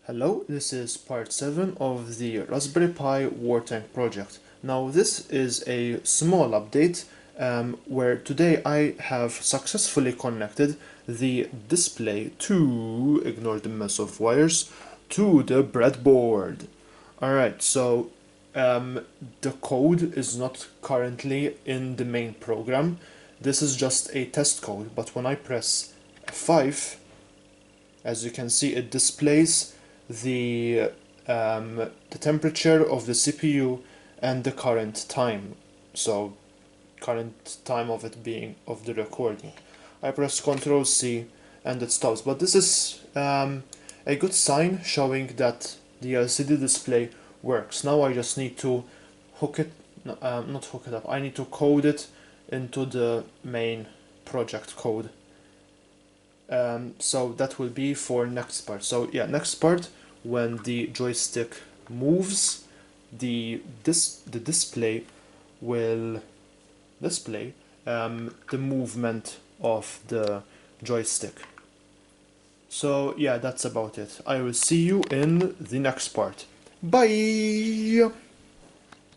Hello, this is part 7 of the Raspberry Pi War Tank project. Now this is a small update where today I have successfully connected the display to, ignore the mess of wires, to the breadboard. Alright, so the code is not currently in the main program. This is just a test code, but when I press F5, as you can see, it displays the temperature of the CPU and the current time. So current time of it being of the recording. I press Ctrl C and it stops. But this is a good sign showing that the LCD display works. Now I just need to hook it, not hook it up. I need to code it into the main project code. So that will be for next part. So yeah, next part, when the joystick moves, the display will display the movement of the joystick. So yeah, that's about it. I will see you in the next part. Bye!